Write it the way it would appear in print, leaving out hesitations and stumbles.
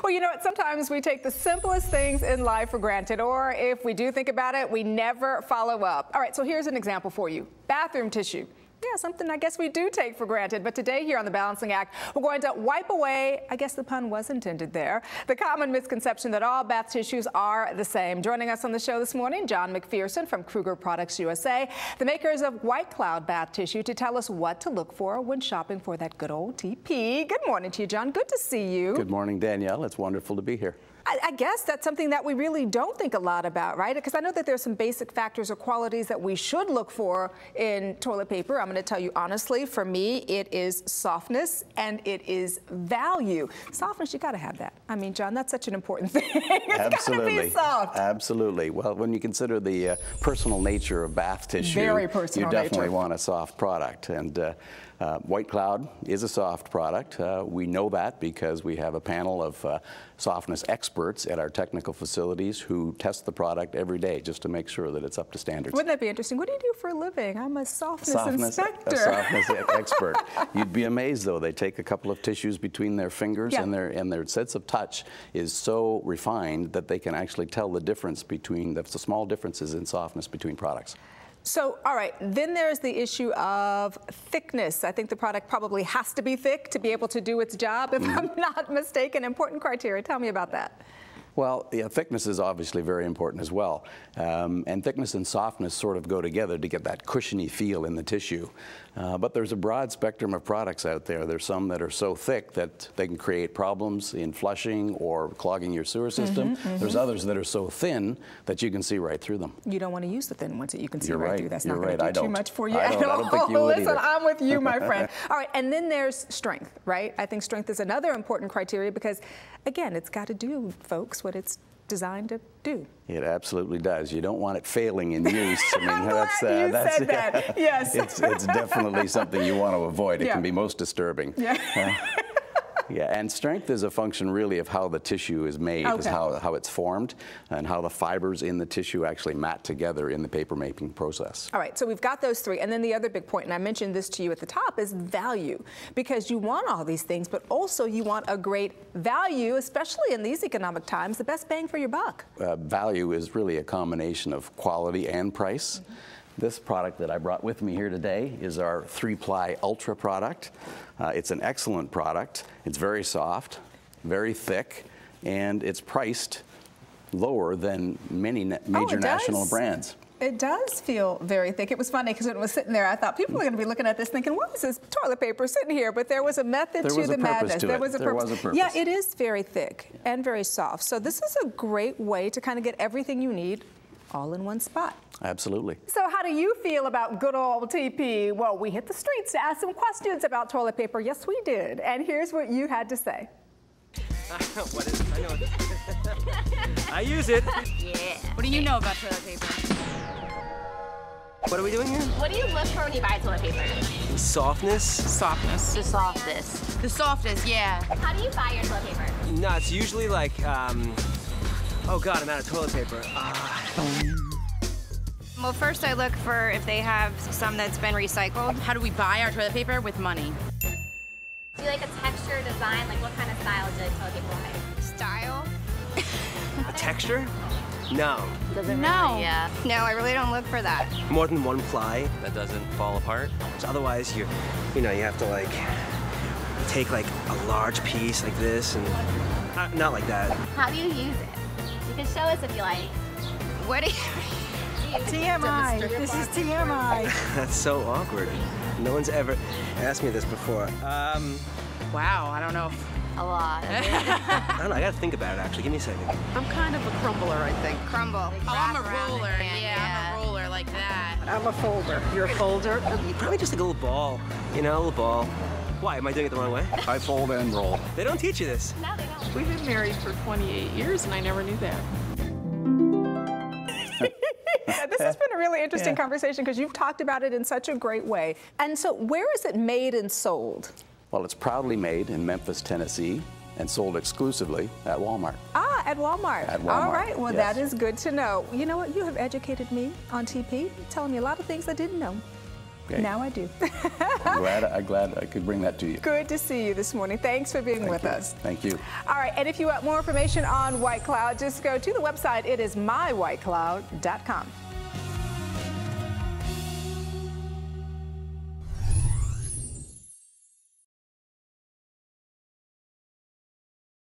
Well, you know what? Sometimes we take the simplest things in life for granted, or if we do think about it, we never follow up. All right, so here's an example for you. Bathroom tissue. Yeah, something I guess we do take for granted. But today here on The Balancing Act, we're going to wipe away, I guess the pun was intended there, the common misconception that all bath tissues are the same. Joining us on the show this morning, John McPherson from Kruger Products USA, the makers of White Cloud bath tissue, to tell us what to look for when shopping for that good old TP. Good morning to you, John. Good to see you. Good morning, Danielle. It's wonderful to be here. I guess that's something that we really don't think a lot about, right? Because I know that there's some basic factors or qualities that we should look for in toilet paper. I'm going to tell you honestly, for me, it is softness and it is value. Softness, you got to have that. I mean, John, that's such an important thing. It's got to be soft. Absolutely. Well, when you consider the personal nature of bath tissue, you definitely want a soft product. And White Cloud is a soft product. We know that because we have a panel of softness experts at our technical facilities who test the product every day just to make sure that it's up to standards. Wouldn't that be interesting? What do you do for a living? I'm a softness inspector. A softness expert. You'd be amazed, though. They take a couple of tissues between their fingers, and their sense of touch is so refined that they can actually tell the difference between the small differences in softness between products. So, all right, then there's the issue of thickness. I think the product probably has to be thick to be able to do its job, if I'm not mistaken. Important criteria. Tell me about that. Well, yeah, thickness is obviously very important as well. And thickness and softness sort of go together to get that cushiony feel in the tissue. But there's a broad spectrum of products out there. There's some that are so thick that they can create problems in flushing or clogging your sewer system. There's others that are so thin that you can see right through them. You don't want to use the thin ones that you can see right through. That's not going to do too much for you at all. I don't think you would Listen, I'm with you, my friend. All right, and then there's strength, right? I think strength is another important criteria because, again, it's got to do, folks, what it's designed to do. It absolutely does. You don't want it failing in use. I mean, that's said that. Yes. It's definitely something you want to avoid. It can be most disturbing. Yeah, and strength is a function really of how the tissue is made, is how it's formed, and how the fibers in the tissue actually mat together in the paper making process. All right, so we've got those three, and then the other big point, and I mentioned this to you at the top, is value. Because you want all these things, but also you want a great value, especially in these economic times, the best bang for your buck. Value is really a combination of quality and price. This product that I brought with me here today is our 3-ply Ultra product. It's an excellent product. It's very soft, very thick, and it's priced lower than many major national brands. It does feel very thick. It was funny because when it was sitting there, I thought people are going to be looking at this thinking, what is this toilet paper sitting here? But there was a method to the madness. There was a purpose. Yeah, it is very thick and very soft. So this is a great way to kind of get everything you need all in one spot. Absolutely. So how do you feel about good old TP? Well, we hit the streets to ask some questions about toilet paper. Yes, we did. And here's what you had to say. What is it? I know it. I use it. Yeah. What do you know about toilet paper? What are we doing here? What do you look for when you buy toilet paper? Softness. Softness. The softest. The softest, yeah. How do you buy your toilet paper? No, it's usually like, oh God, I'm out of toilet paper. Well, first I look for if they have some that's been recycled. How do we buy our toilet paper? With money. Do you like a texture, design? Like what kind of style do you like toilet paper like? Style? A texture? No. Doesn't no. Really, yeah. No, I really don't look for that. More than one ply that doesn't fall apart. So otherwise, you have to like take like a large piece like this and not like that. How do you use it? You can show us if you like. What do you? TMI. This is TMI. That's so awkward. No one's ever asked me this before. Wow, I don't know. A lot. I don't know, I gotta think about it actually. Give me a second. I'm kind of a crumbler, I think. Crumble. Like oh, I'm a wrap around roller. the can, Yeah, I'm a roller like that. I'm a folder. You're a folder? Probably just like a little ball. You know, a little ball. Why, am I doing it the wrong way? I fold and roll. They don't teach you this. No, they don't. We've been married for 28 years and I never knew that. This has been a really interesting conversation because you've talked about it in such a great way. And so where is it made and sold? Well, it's proudly made in Memphis, Tennessee, and sold exclusively at Walmart. Ah, at Walmart. At Walmart. All right, well, that is good to know. You know what? You have educated me on TP, telling me a lot of things I didn't know. Okay. Now I do. I'm glad I could bring that to you. Good to see you this morning. Thanks for being with us. Thank you. All right, and if you want more information on White Cloud, just go to the website. It is mywhitecloud.com.